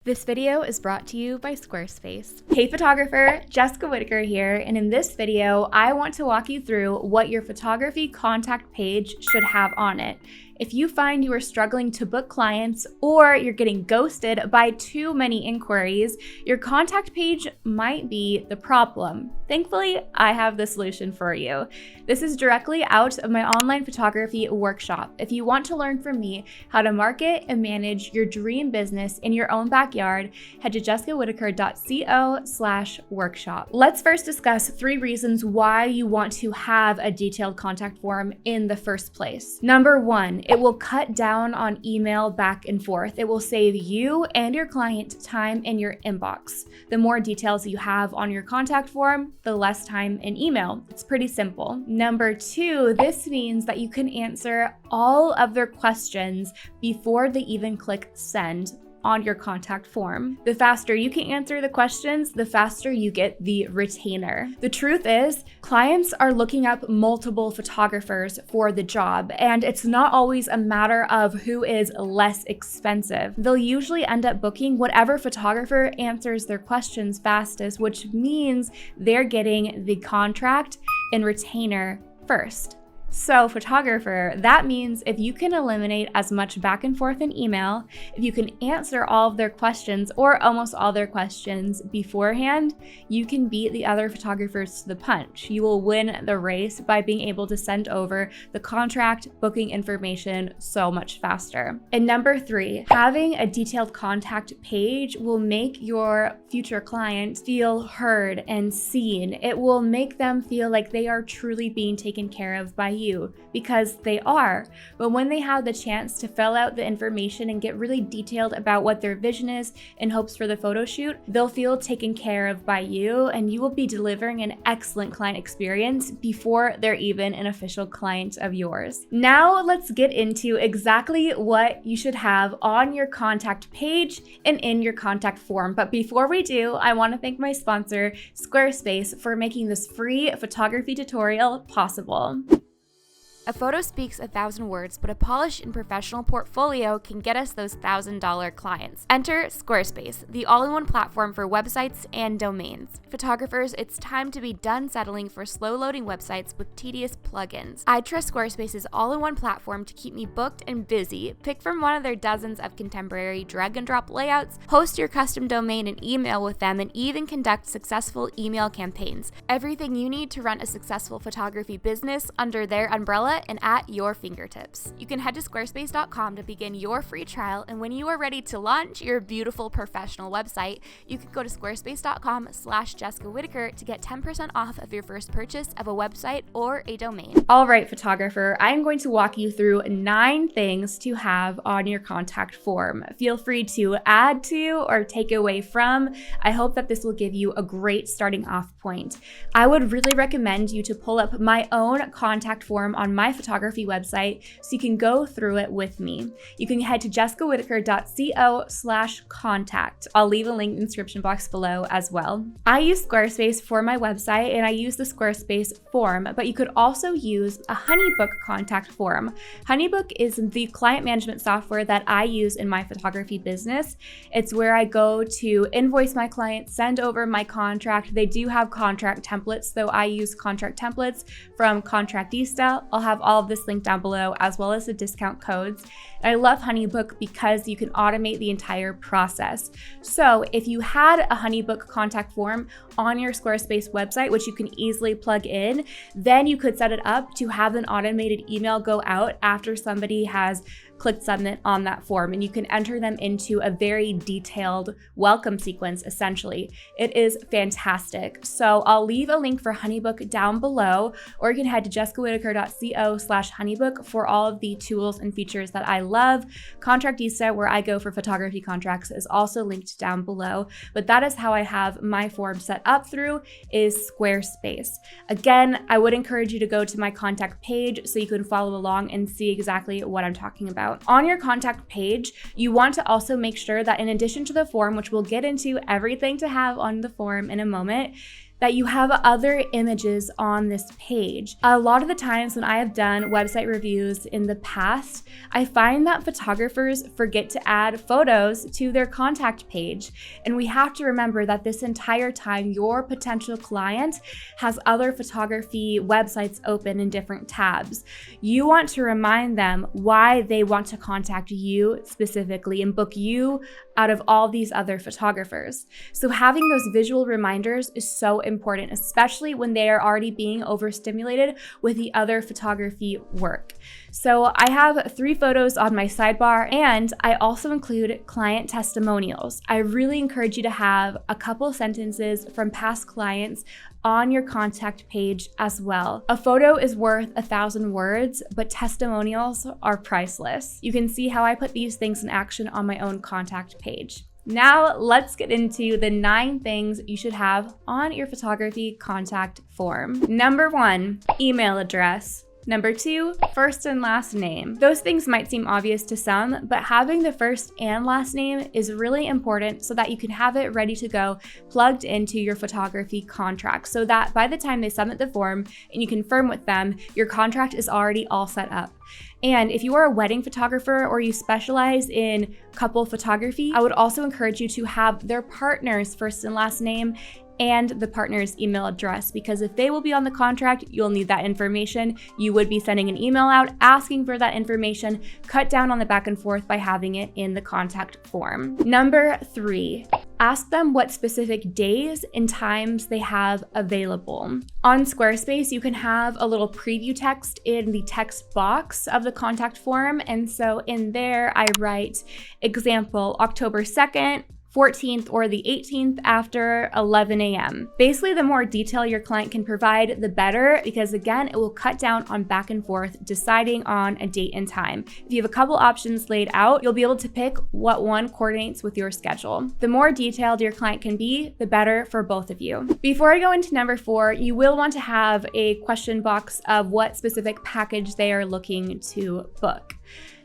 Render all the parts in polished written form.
This video is brought to you by Squarespace. Hey photographer, Jessica Whitaker here, and in this video, I want to walk you through what your photography contact page should have on it. If you find you are struggling to book clients or you're getting ghosted by too many inquiries, your contact page might be the problem. Thankfully, I have the solution for you. This is directly out of my online photography workshop. If you want to learn from me how to market and manage your dream business in your own backyard, head to jessicawhitaker.co/workshop. Let's first discuss 3 reasons why you want to have a detailed contact form in the first place. Number 1, it will cut down on email back and forth. It will save you and your client time in your inbox. The more details you have on your contact form, the less time in email. It's pretty simple. Number 2, this means that you can answer all of their questions before they even click send on your contact form. The faster you can answer the questions, the faster you get the retainer. The truth is, clients are looking up multiple photographers for the job, and it's not always a matter of who is less expensive. They'll usually end up booking whatever photographer answers their questions fastest, which means they're getting the contract and retainer first. So photographer, that means if you can eliminate as much back and forth in email, if you can answer all of their questions or almost all their questions beforehand, you can beat the other photographers to the punch. You will win the race by being able to send over the contract booking information so much faster. And number 3, having a detailed contact page will make your future clients feel heard and seen. It will make them feel like they are truly being taken care of by you, because they are. But when they have the chance to fill out the information and get really detailed about what their vision is in hopes for the photo shoot, they'll feel taken care of by you, and you will be delivering an excellent client experience before they're even an official client of yours. Now let's get into exactly what you should have on your contact page and in your contact form. But before we do, I want to thank my sponsor, Squarespace, for making this free photography tutorial possible. A photo speaks 1,000 words, but a polished and professional portfolio can get us those $1,000 clients. Enter Squarespace, the all-in-one platform for websites and domains. Photographers, it's time to be done settling for slow-loading websites with tedious plugins. I trust Squarespace's all-in-one platform to keep me booked and busy. Pick from one of their dozens of contemporary drag-and-drop layouts, host your custom domain and email with them, and even conduct successful email campaigns. Everything you need to run a successful photography business under their umbrella and at your fingertips. You can head to squarespace.com to begin your free trial, and when you are ready to launch your beautiful professional website, you can go to squarespace.com/Jessica Whitaker to get 10% off of your first purchase of a website or a domain. All right, photographer, I'm going to walk you through 9 things to have on your contact form. Feel free to add to or take away from. I hope that this will give you a great starting off point. I would really recommend you to pull up my own contact form on my photography website so you can go through it with me. You can head to jessicawhitaker.co/contact. I'll leave a link in the description box below as well. I use Squarespace for my website, and I use the Squarespace form, but you could also use a HoneyBook contact form. HoneyBook is the client management software that I use in my photography business. It's where I go to invoice my clients, send over my contract. They do have contract templates, though I use contract templates from Contractista. I'll have all of this linked down below, as well as the discount codes. And I love HoneyBook because you can automate the entire process. So if you had a HoneyBook contact form on your Squarespace website, which you can easily plug in, then you could set it up to have an automated email go out after somebody has click submit on that form, and you can enter them into a very detailed welcome sequence, essentially. It is fantastic. So I'll leave a link for HoneyBook down below, or you can head to jessicawhitaker.co/HoneyBook for all of the tools and features that I love. Contractista, where I go for photography contracts, is also linked down below, but that is how I have my form set up through, is Squarespace. Again, I would encourage you to go to my contact page so you can follow along and see exactly what I'm talking about. On your contact page, you want to also make sure that in addition to the form, which we'll get into everything to have on the form in a moment, that you have other images on this page. A lot of the times when I have done website reviews in the past, I find that photographers forget to add photos to their contact page. And we have to remember that this entire time, your potential client has other photography websites open in different tabs. You want to remind them why they want to contact you specifically and book you out of all these other photographers. So having those visual reminders is so important, especially when they are already being overstimulated with the other photography work. So I have 3 photos on my sidebar, and I also include client testimonials. I really encourage you to have a couple sentences from past clients on your contact page as well. A photo is worth 1,000 words, but testimonials are priceless. You can see how I put these things in action on my own contact page. Now let's get into the 9 things you should have on your photography contact form. Number 1, email address. Number 2, first and last name. Those things might seem obvious to some, but having the first and last name is really important so that you can have it ready to go, plugged into your photography contract, so that by the time they submit the form and you confirm with them, your contract is already all set up. And if you are a wedding photographer or you specialize in couple photography, I would also encourage you to have their partner's first and last name and the partner's email address, because if they will be on the contract, you'll need that information. You would be sending an email out asking for that information. Cut down on the back and forth by having it in the contact form. Number 3, ask them what specific days and times they have available. On Squarespace, you can have a little preview text in the text box of the contact form. And so in there, I write, example, October 2nd, 14th, or the 18th after 11 a.m. Basically, the more detail your client can provide, the better, because again, it will cut down on back and forth deciding on a date and time. If you have a couple options laid out, you'll be able to pick what one coordinates with your schedule. The more detailed your client can be, the better for both of you. Before I go into number 4, you will want to have a question box of what specific package they are looking to book.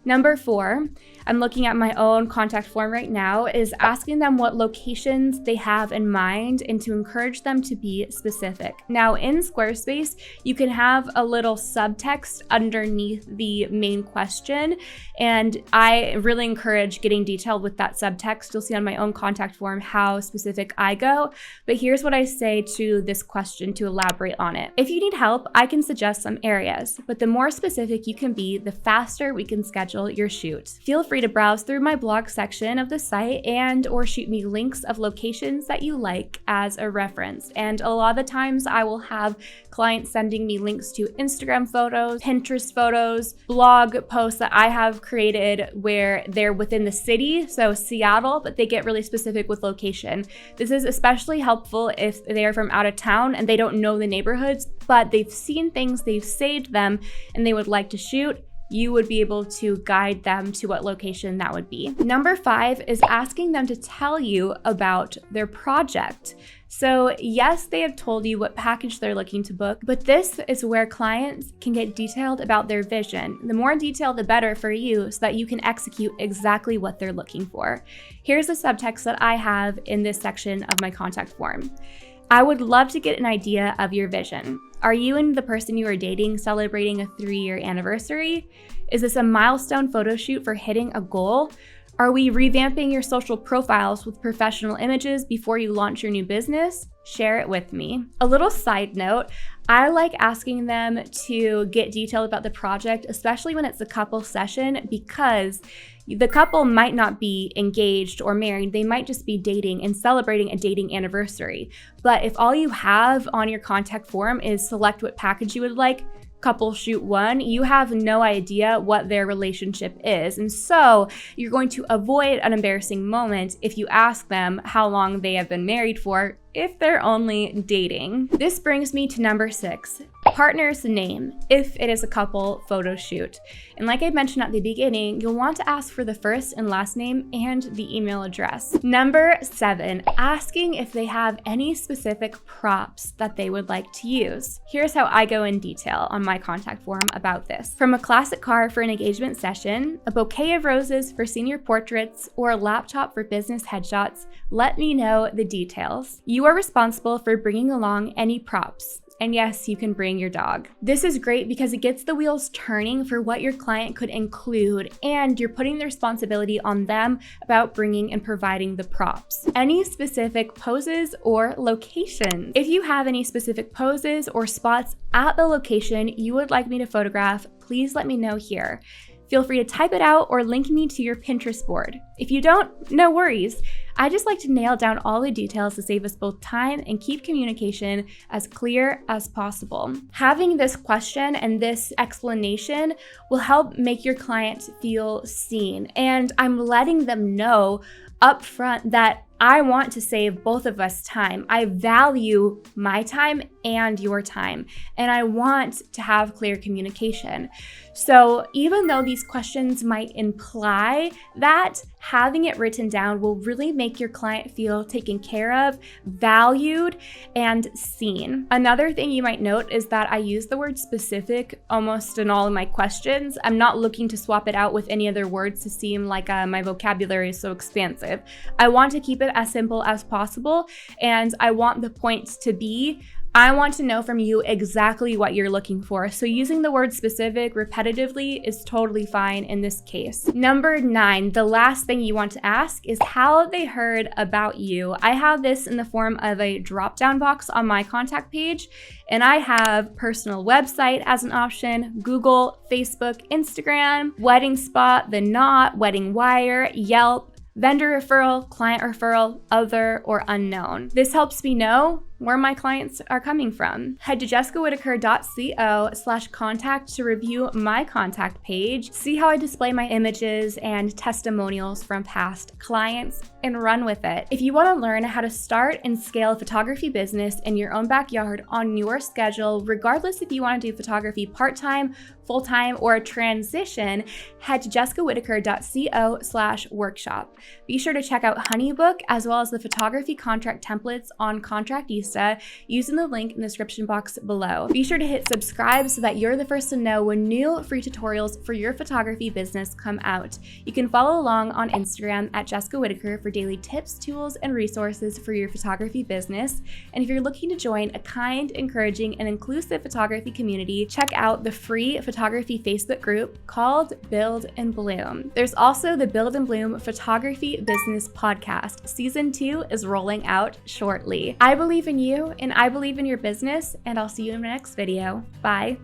Number 4, I'm looking at my own contact form right now, is asking them what locations they have in mind and to encourage them to be specific. Now in Squarespace, you can have a little subtext underneath the main question, and I really encourage getting detailed with that subtext. You'll see on my own contact form how specific I go, but here's what I say to this question to elaborate on it. If you need help, I can suggest some areas, but the more specific you can be, the faster we can schedule your shoot. Feel free to browse through my blog section of the site and or shoot me links of locations that you like as a reference. And a lot of the times I will have clients sending me links to Instagram photos, Pinterest photos, blog posts that I have created where they're within the city, so Seattle, but they get really specific with location. This is especially helpful if they are from out of town and they don't know the neighborhoods, but they've seen things, they've saved them, and they would like to shoot. You would be able to guide them to what location that would be. Number 5 is asking them to tell you about their project. So yes, they have told you what package they're looking to book, but this is where clients can get detailed about their vision. The more detail, the better for you, so that you can execute exactly what they're looking for. Here's the subtext that I have in this section of my contact form. I would love to get an idea of your vision. Are you and the person you are dating celebrating a 3-year anniversary? Is this a milestone photo shoot for hitting a goal? Are we revamping your social profiles with professional images before you launch your new business? Share it with me. A little side note, I like asking them to get detailed about the project, especially when it's a couple session, because the couple might not be engaged or married. They might just be dating and celebrating a dating anniversary. But if all you have on your contact form is select what package you would like, couple shoot 1, you have no idea what their relationship is. And so you're going to avoid an embarrassing moment if you ask them how long they have been married for, if they're only dating. This brings me to number 6. Partner's name, if it is a couple photo shoot. And like I mentioned at the beginning, you'll want to ask for the first and last name and the email address. Number 7, asking if they have any specific props that they would like to use. Here's how I go in detail on my contact form about this. From a classic car for an engagement session, a bouquet of roses for senior portraits, or a laptop for business headshots, let me know the details. You are responsible for bringing along any props. And yes, you can bring your dog. This is great because it gets the wheels turning for what your client could include, and you're putting the responsibility on them about bringing and providing the props. Any specific poses or locations. If you have any specific poses or spots at the location you would like me to photograph, please let me know here. Feel free to type it out or link me to your Pinterest board. If you don't, no worries. I just like to nail down all the details to save us both time and keep communication as clear as possible. Having this question and this explanation will help make your client feel seen, and I'm letting them know upfront that I want to save both of us time. I value my time and your time, and I want to have clear communication. So even though these questions might imply that, having it written down will really make your client feel taken care of, valued, and seen. Another thing you might note is that I use the word specific almost in all of my questions. I'm not looking to swap it out with any other words to seem like my vocabulary is so expansive. I want to keep it as simple as possible, and I want the point to be, I want to know from you exactly what you're looking for. So using the word specific repetitively is totally fine in this case. Number 9, the last thing you want to ask is how they heard about you. I have this in the form of a drop-down box on my contact page, and I have personal website as an option, Google, Facebook, Instagram, Wedding Spot, The Knot, Wedding Wire, Yelp, vendor referral, client referral, other, or unknown. This helps me know where my clients are coming from. Head to jessicawhitaker.co/contact to review my contact page, see how I display my images and testimonials from past clients, and run with it. If you want to learn how to start and scale a photography business in your own backyard on your schedule, regardless if you want to do photography part-time, full-time, or a transition, head to jessicawhitaker.co/workshop. Be sure to check out Honeybook as well as the photography contract templates on Contractista using the link in the description box below. Be sure to hit subscribe so that you're the first to know when new free tutorials for your photography business come out. You can follow along on Instagram at Jessica Whitaker for daily tips, tools, and resources for your photography business. And if you're looking to join a kind, encouraging, and inclusive photography community, check out the free photography Facebook group called Build and Bloom. There's also the Build and Bloom Photography Business Podcast. Season 2 is rolling out shortly. I believe in you, and I believe in your business, and I'll see you in my next video. Bye.